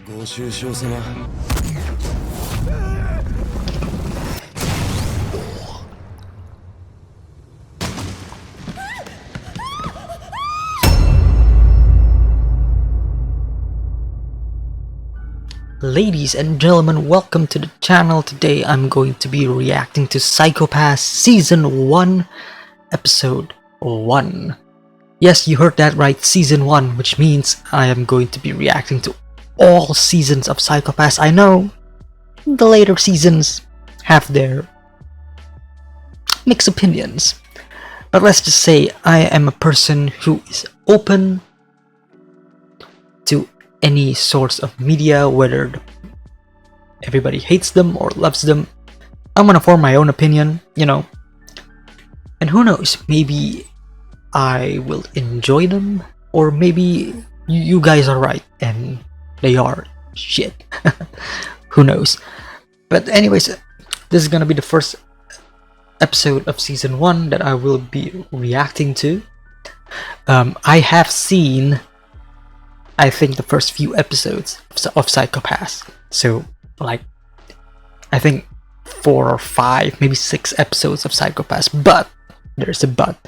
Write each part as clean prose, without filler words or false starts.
ご愁傷様。Ladies and gentlemen, welcome to the channel. Today I'm going to be reacting to Psycho Pass Season 1, Episode 1. Yes, you heard that right, Season 1, which means I am going to be reacting to all seasons of Psycho Pass. I know the later seasons have their mixed opinions, but let's just say I am a person who is open to any sorts of media, whether everybody hates them or loves them. I'm gonna form my own opinion, you know, and who knows, maybe I will enjoy them, or maybe you guys are right and they are shit. Who knows. But anyways, this is gonna be the first episode of season 1 that I will be reacting to. I have seen, I think, the first few episodes of Psycho Pass. So, like, I think 4 or 5, maybe 6 episodes of Psycho Pass. But, there's a but.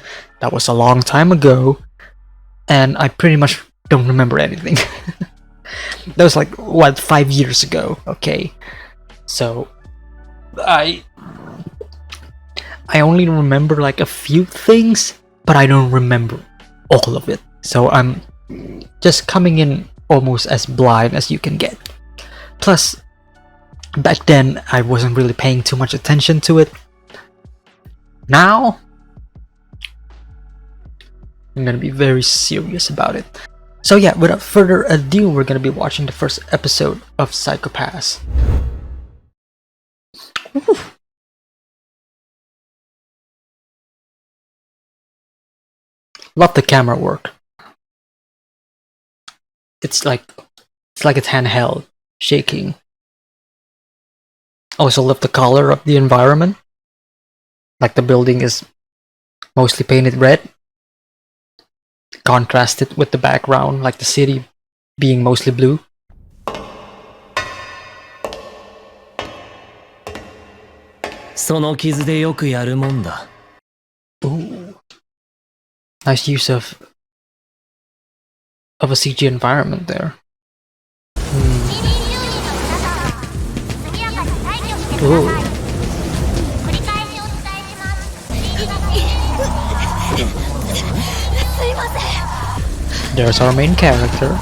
That was a long time ago, and I pretty much don't remember anything. That was like, what, 5 years ago, okay? So, I only remember like a few things, but I don't remember all of it. So I'm just coming in almost as blind as you can get. Plus, back then I wasn't really paying too much attention to it. Now, I'm gonna be very serious about it. So yeah, without further ado, we're gonna be watching the first episode of Psycho Pass. Ooh. Love the camera work. It's like it's handheld, shaking. Also love the color of the environment. Like the building is mostly painted red, contrasted with the background, like the city being mostly blue. Ooh. Nice use of a CG environment there. Ooh. There's our main character.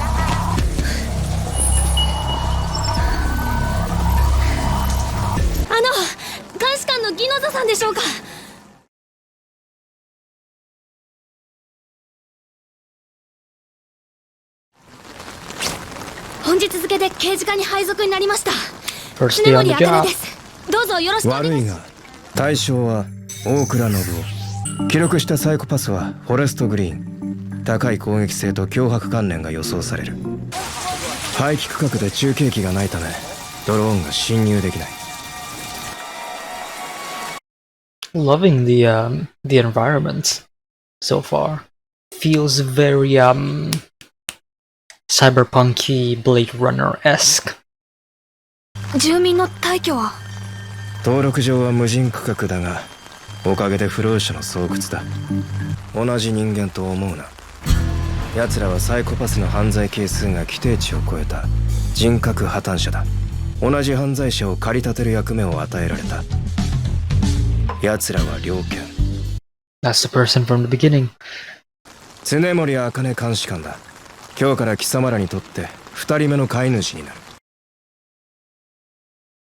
First day on the job. 悪いが、対象は大倉信夫。記録したサイコパスはフォレストグリーン。高い攻撃性と脅迫関連が予想される。排気区画で中継機がないため、ドローンが侵入できない。Loving the environment so far. Feels very cyberpunky Blade Runner-esque. 住民の退去は登録上は無人区画だが、おかげで不老者の巣窟だ。同じ人間と思うな。奴らはサイコパスの犯罪係数が規定値を超えた人格破綻者だ。同じ犯罪者を駆り立てる役目を与えられた。奴らは猟犬。That's the person from the beginning. 常森茜監視官だ。今日から貴様らにとって2人目の飼い主になる。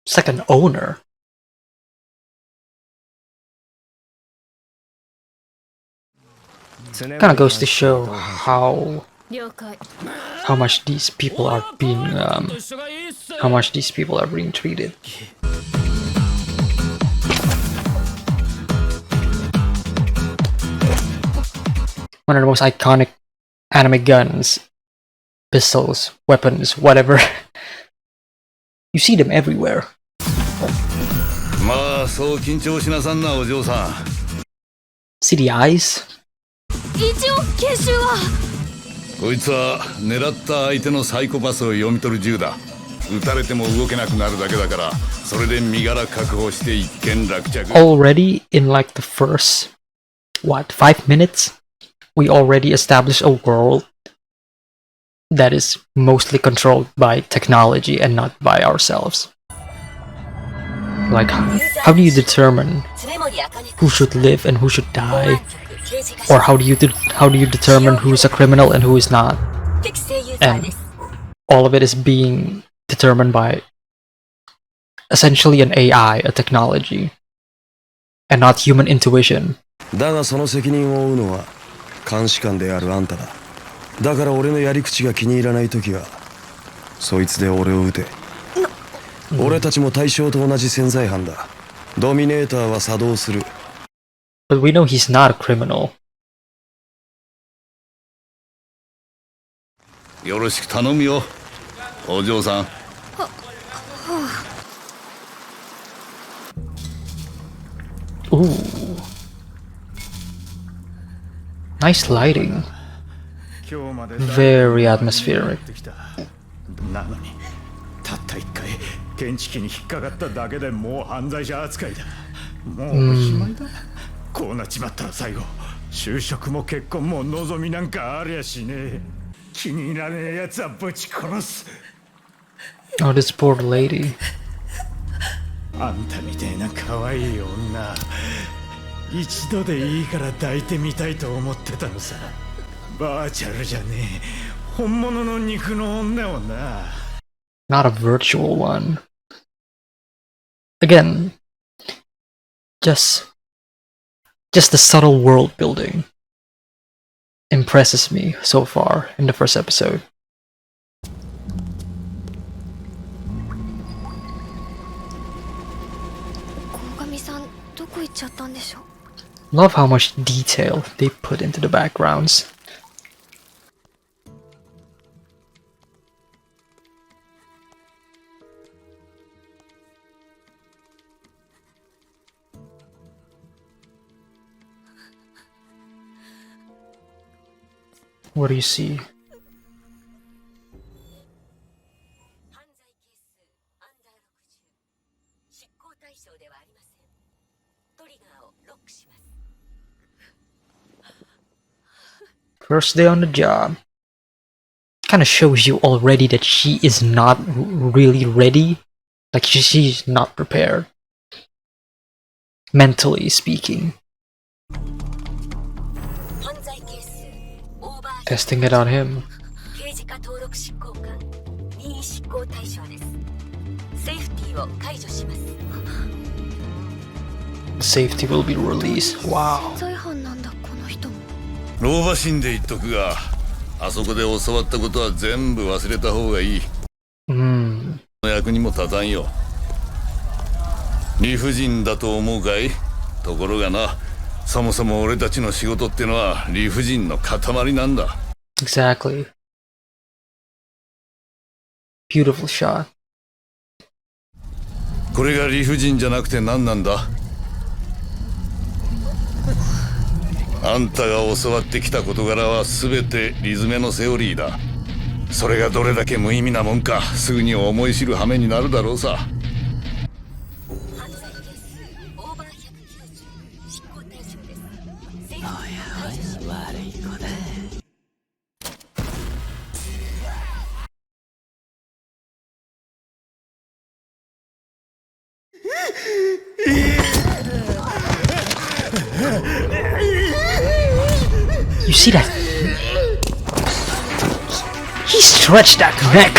Second owner. Kind of goes to show how much these people are being treated. One of the most iconic anime guns, pistols, weapons, whatever. You see them everywhere. See the eyes? 一応研修はこいつは狙った相手のサイコパスを読み取る銃だ。撃たれても動けなくなるだけだから、それで身柄確保して一件落着。 Already in like the first, what, 5 minutes? We already established a world that is mostly controlled by technology and not by ourselves. Like, how do you determine who should live and who should die? Or how do you determine who's a criminal and who is not? And all of it is being determined by essentially an AI, a technology, and not human intuition. だがその責任を負うのは監視官であるあんただ。だから俺のやり口が気に入らないときはそいつで俺を撃て。俺たちも対象と同じ潜在犯だ。ドミネーターは作動する。But we know he's not a criminal. よろしく頼むよ、お嬢さん。Ooh. Nice lighting. Very atmospheric. なのにたった一回検知器に引っかかっただけでもう犯罪者扱いだ。もうおしまいだ。こうなっちまったら最後就職も結婚も望みなんかありゃしねえ。気に入らねえやつはぶち殺す。 Oh, this poor lady. あんたみたいな可愛い女、一度でいいから抱いてみたいと思ってたのさ。バーチャルじゃねえ、本物の肉の女をな。 Not a virtual one. Again, just the subtle world building impresses me so far in the first episode. Love how much detail they put into the backgrounds. What do you see? First day on the job. Kind of shows you already that she is not really ready. Like she's not prepared. Mentally speaking. Testing it on him. Safety will be released. Wow. 老婆心で言っとくが、あそこで教わったことは全部忘れた方がいい。役にも立たんよ。理不尽だと思うかい？ところがな、そもそも俺たちの仕事ってのは理不尽の塊なんだ。Exactly. Beautiful shot. これが理不尽じゃなくて何なんだ？あんたが教わってきた事柄は全てリズメのセオリーだ。それがどれだけ無意味なもんかすぐに思い知る羽目になるだろうさ。You see that? He stretched that neck.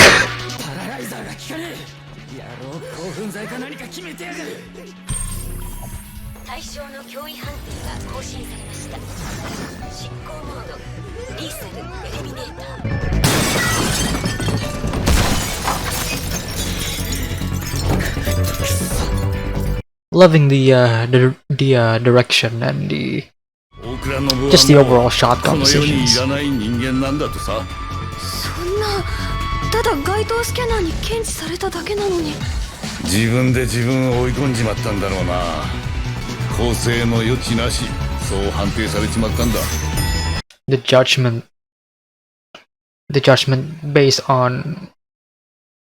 対象の脅威判定が更新されました。執行モード、リーサルエリミネーター。 Loving the direction and just the overall shot compositions. そんな、ただ該当スキャナーに検知されただけなのに。自分で自分を追い込んじまったんだろうな。公正の余地なし、そう判定されちまったんだ。The judgment based on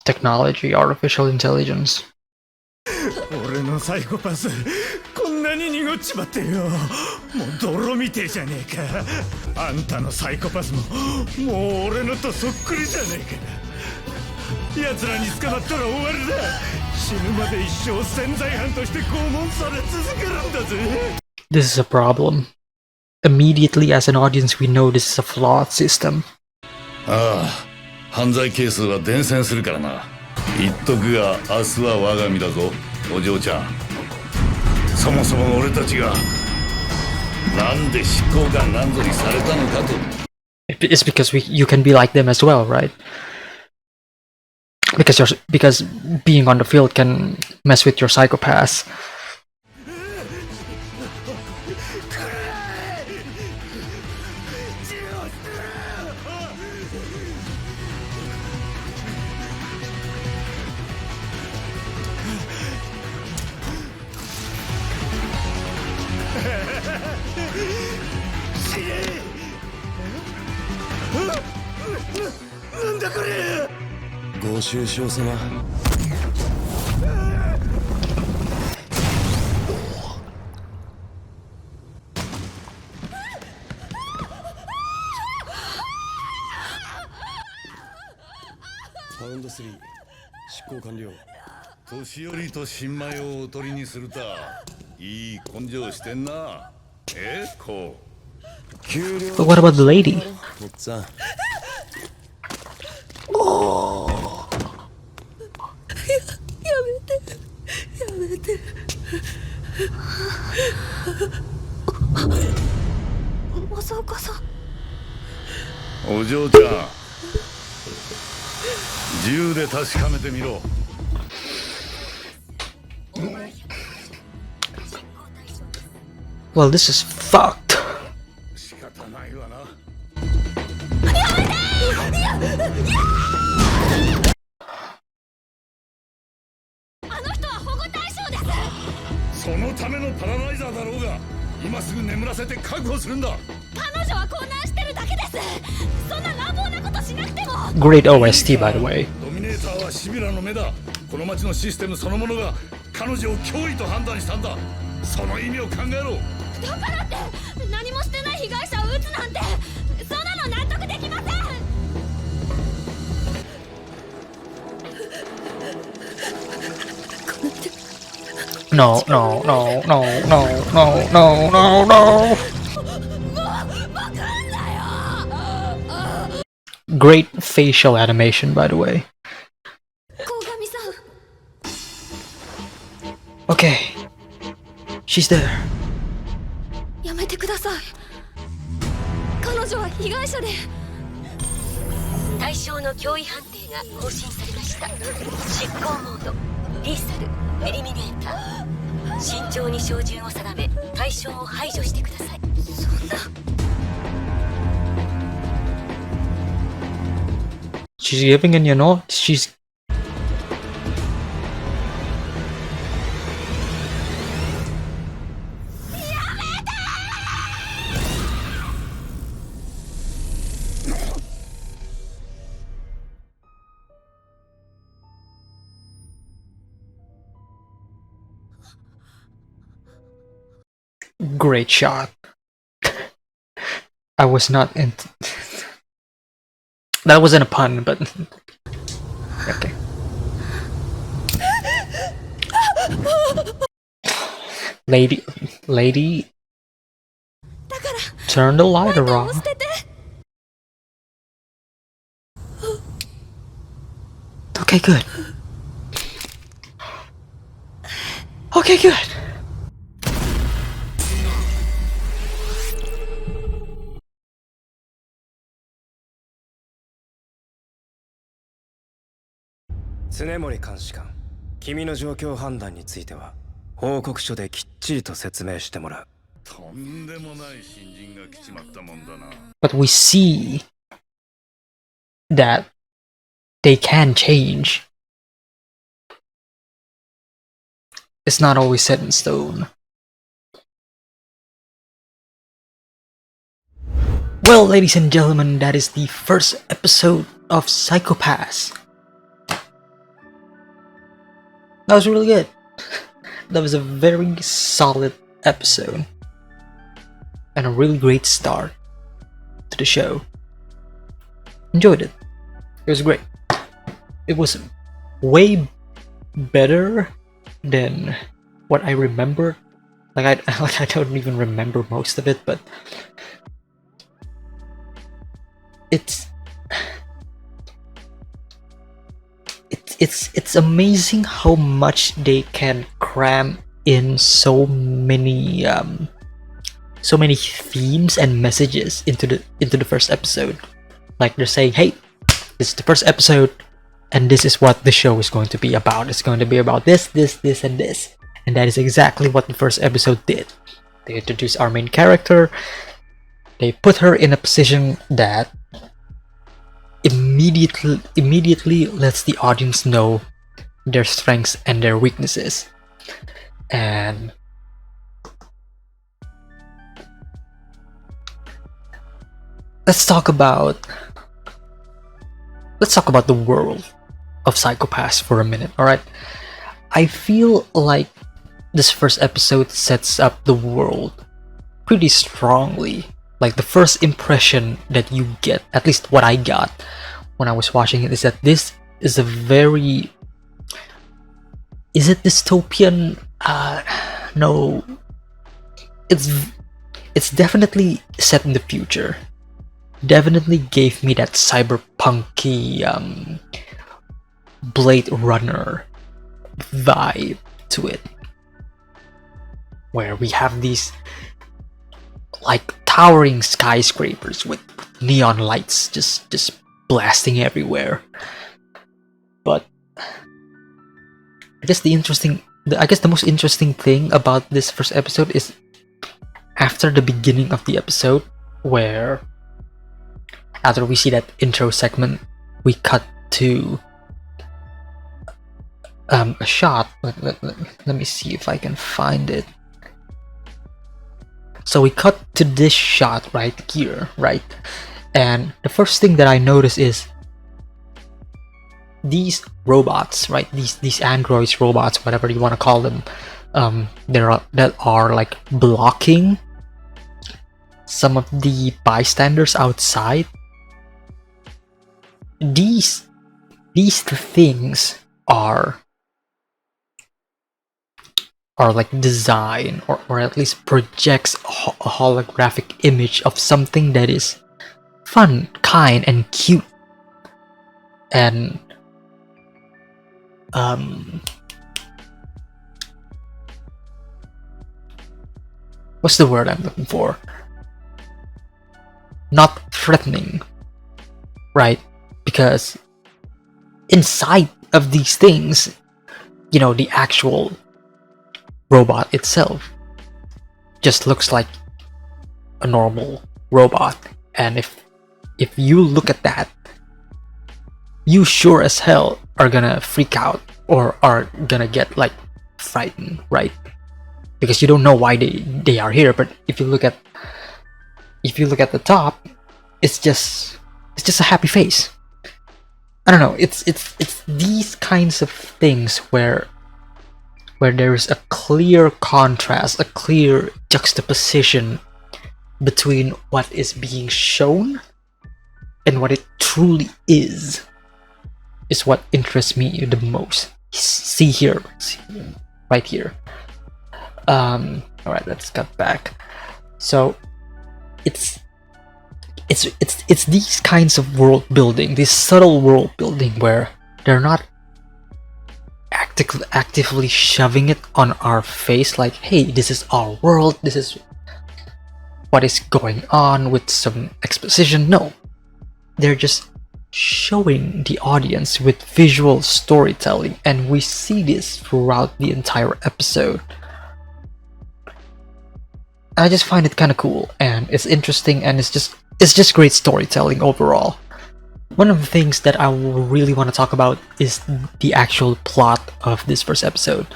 technology, artificial intelligence. 俺のサイコパスこんなに濁っちまってよ。もう泥みてえじゃねえか。あんたのサイコパスももう俺のとそっくりじゃねえか。奴らに捕まったら終わりだ。死ぬまで一生潜在犯として拷問され続けるんだぜ。 This is a problem. Immediately as an audience we know this is a flawed system. ああ、犯罪係数は伝染するからな。言っとくが、明日は我が身だぞ、お嬢ちゃん。そもそも俺たちがなんで執行官なんぞにされたのかと。It's because you can be like them as well, right? Because being on the field can mess with your psychopaths. Go ご愁傷様。パウンド3執行完了。年寄りと新米をおとりにするたいい根性してんな。こう給料 But what about the lady? おっつぁん。正岡さん。お嬢ちゃん、銃で確かめてみろ。Well, this is fucked. 仕方ないわな。あの人は保護対象です。そのためのパラライザーだろうが、今すぐ眠らせて確保するんだ。彼女は混乱してるだけです。そんな乱暴なことしなくても。 Great OST, by the way. ドミネーターはシビラの目だ。この町のシステムそのものが彼女を脅威と判断したんだ。その意味を考えろ。だからって何もしてない被害者を撃つなんて、そんなの納得できません。No, no, no, no, no, no, no, no, no. Great facial animation, by the way. 鴻上さん。 Okay. She's there. やめてください。彼女は被害者で。対象の脅威判定が更新されました。執行モード、リーサル、エリミネーター。慎重に照準を定め、対象を排除してください。そんな。 She's giving in, you know? She's... Great shot. I was not in... That wasn't a pun, but... Okay. Lady... Turn the lighter off. Okay, good. Okay, good. Tsunemori 監視官、君の状況判断については報告書できっちりと説明してもらう。とんでもない新人が来ちまったもんだな。 But we see that they can change. It's not always set in stone. Well, ladies and gentlemen, that is the first episode of Psychopaths. That was really good. That was a very solid episode. And a really great start to the show. Enjoyed it. It was great. It was way better than what I remember. Like I don't even remember most of it, but it's amazing how much they can cram in so many themes and messages into the first episode. Like they're saying, hey, this is the first episode and this is what the show is going to be about. It's going to be about this, and this. And that is exactly what the first episode did. They introduced our main character. They put her in a position that immediately lets the audience know their strengths and their weaknesses. And let's talk about the world of Psycho-Pass for a minute, alright? I feel like this first episode sets up the world pretty strongly. Like the first impression that you get, at least what I got when I was watching it, is that this is a very... Is it dystopian? No. It's definitely set in the future. Definitely gave me that cyberpunky Blade Runner vibe to it, where we have these like towering skyscrapers with neon lights just blasting everywhere. But I guess the most interesting thing about this first episode is after the beginning of the episode, where after we see that intro segment, we cut to a shot. Let me see if I can find it. So we cut to this shot right here, right? And the first thing that I notice is these robots, right? These androids, robots, whatever you want to call them, that are like blocking some of the bystanders outside. These things are like design or at least projects a holographic image of something that is fun, kind, and cute. And what's the word I'm looking for? Not threatening, right? Because inside of these things, you know, the actual robot itself just looks like a normal robot. And if you look at that, you sure as hell are gonna freak out or are gonna get like frightened, right? Because you don't know why they are here. But if you look at the top, it's just a happy face. I don't know, it's these kinds of things where there is a clear contrast, a clear juxtaposition between what is being shown and what it truly is what interests me the most. See here, right here. Alright, let's cut back. So it's these kinds of world building, this subtle world building, where they're not actively shoving it on our face like, hey, this is our world, this is what is going on with some exposition. No, they're just showing the audience with visual storytelling, and we see this throughout the entire episode. I just find it kind of cool, and it's interesting, and it's just great storytelling overall. One of the things that I really want to talk about is the actual plot of this first episode.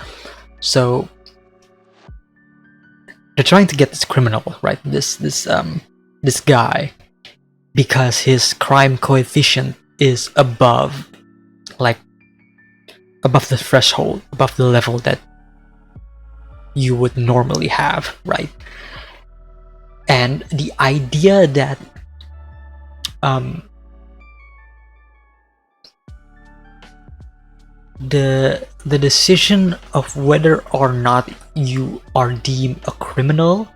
So they're trying to get this criminal, right? This guy, because his crime coefficient is above like above the threshold, above the level that you would normally have, right? And the idea that the decision of whether or not you are deemed a criminal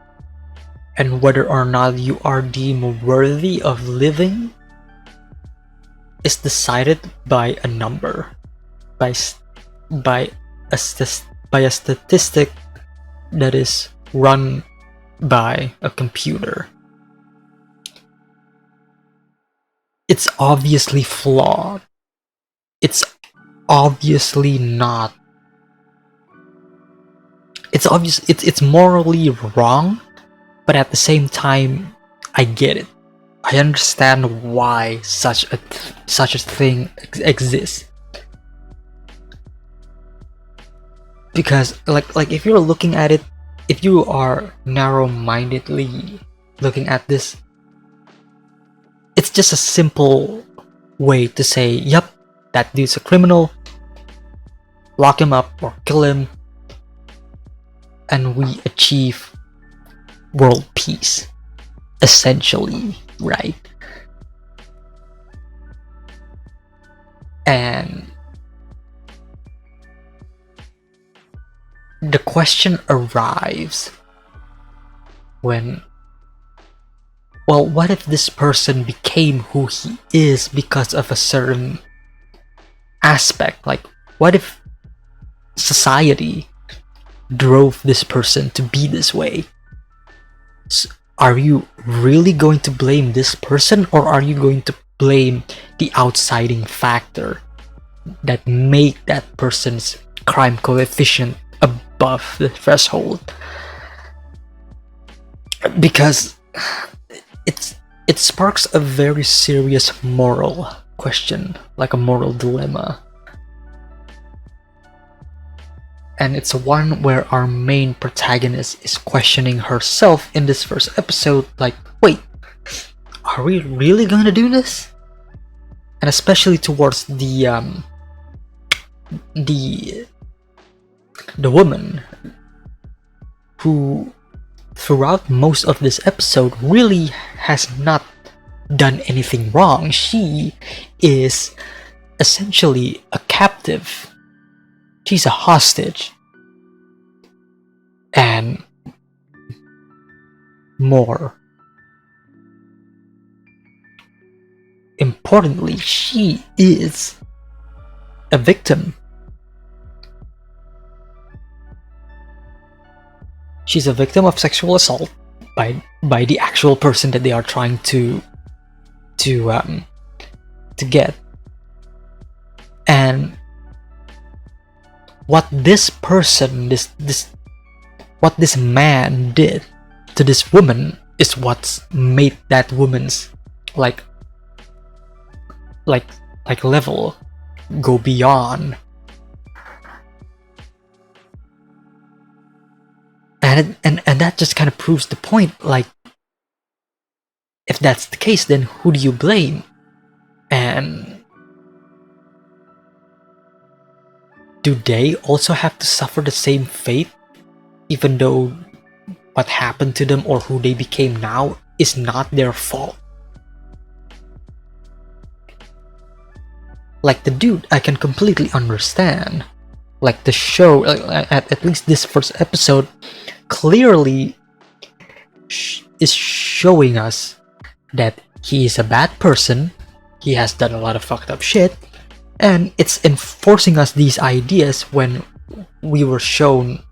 and whether or not you are deemed worthy of living is decided by a number, by a statistic that is run by a computer. It's obviously flawed. It's obviously not. It's obvious. It's morally wrong, but at the same time, I get it. I understand why such a thing exists. Because like if you're looking at it, if you are narrow-mindedly looking at this, it's just a simple way to say, yep, that dude's a criminal, lock him up or kill him, and we achieve world peace, essentially, right? And the question arrives when, well, what if this person became who he is because of a certain aspect? Like, what if society drove this person to be this way? So are you really going to blame this person, or are you going to blame the outsiding factor that make that person's crime coefficient above the threshold? Because it sparks a very serious moral question, like a moral dilemma. And it's one where our main protagonist is questioning herself in this first episode, like, wait, are we really gonna do this? And especially towards the woman who throughout most of this episode really has not done anything wrong. She is essentially a captive. She's a hostage. And more importantly, she is a victim. She's a victim of sexual assault by the actual person that they are trying to get. And what this person, what this man did to this woman is what's made that woman's like level go beyond. And that just kind of proves the point. Like, if that's the case, then who do you blame? And do they also have to suffer the same fate, even though what happened to them or who they became now is not their fault? Like the dude, I can completely understand. Like the show, at least this first episode, clearly is showing us that he is a bad person. He has done a lot of fucked up shit. And it's enforcing us these ideas when we were shown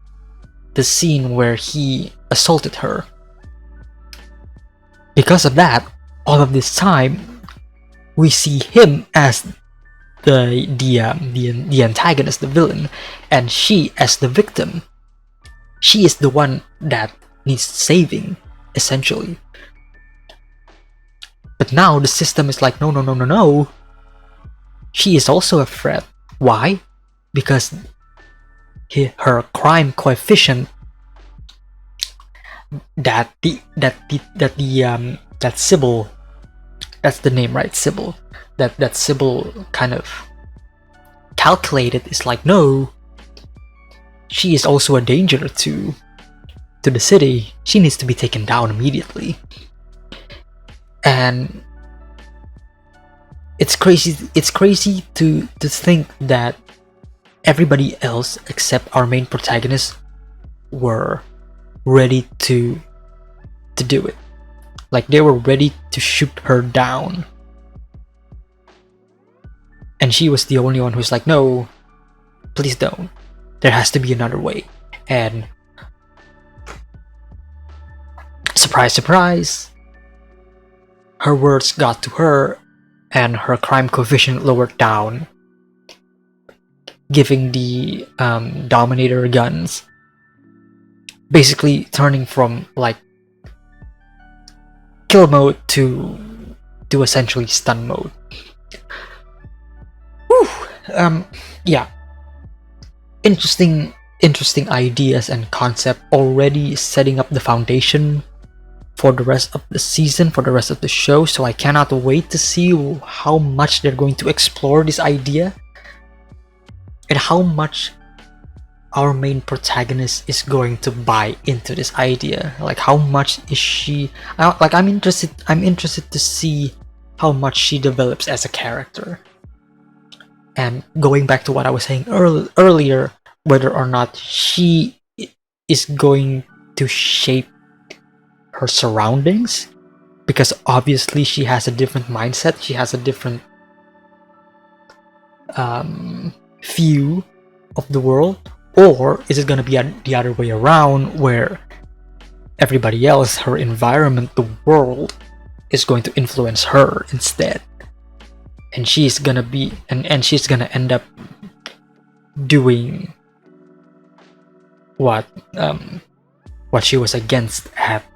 the scene where he assaulted her. Because of that, all of this time, we see him as the antagonist, the villain, and she as the victim. She is the one that needs saving, essentially. But now the system is like, no. She is also a threat. Why? Because her crime coefficient that Sybil, that's the name, right? Sybil. That Sybil kind of calculated. It's like, no, she is also a danger to the city. She needs to be taken down immediately. And it's crazy to think that everybody else except our main protagonist were ready to do it. Like, they were ready to shoot her down, and she was the only one who's like, no, please don't, there has to be another way. And surprise, surprise, her words got to her, and her crime coefficient lowered down, giving the Dominator guns, basically turning from like kill mode to essentially stun mode. Whew. Yeah, interesting ideas and concept, already setting up the foundation for the rest of the season, for the rest of the show. So I cannot wait to see how much they're going to explore this idea, and how much our main protagonist is going to buy into this idea. Like, how much is she, like, I'm interested to see how much she develops as a character. And going back to what I was saying earlier, whether or not she is going to shape her surroundings, because obviously she has a different mindset, she has a different view of the world. Or is it going to be the other way around, where everybody else, her environment, the world, is going to influence her instead, and she's gonna be and she's gonna end up doing what she was against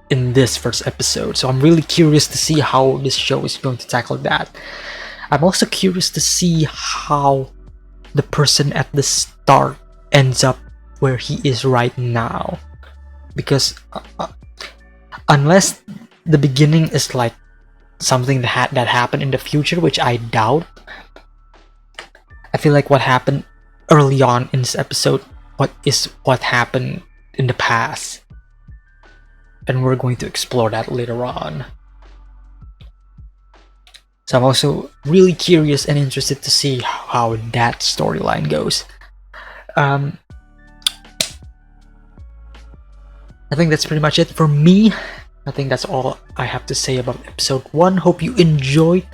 in this first episode. So I'm really curious to see how this show is going to tackle that. I'm also curious to see how the person at the start ends up where he is right now, because unless the beginning is like something that happened in the future, which I doubt, I feel like what happened early on in this episode what happened in the past, and we're going to explore that later on. So I'm also really curious and interested to see how that storyline goes. I think that's pretty much it for me. I think that's all I have to say about episode 1. Hope you enjoyed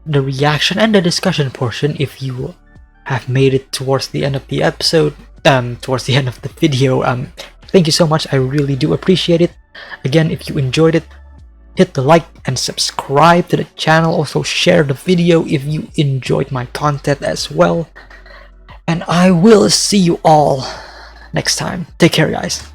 the reaction and the discussion portion. If you have made it towards the end of the episode, towards the end of the video, thank you so much. I really do appreciate it. Again, if you enjoyed it, hit the like and subscribe to the channel. Also share the video if you enjoyed my content as well. And I will see you all next time. Take care, guys.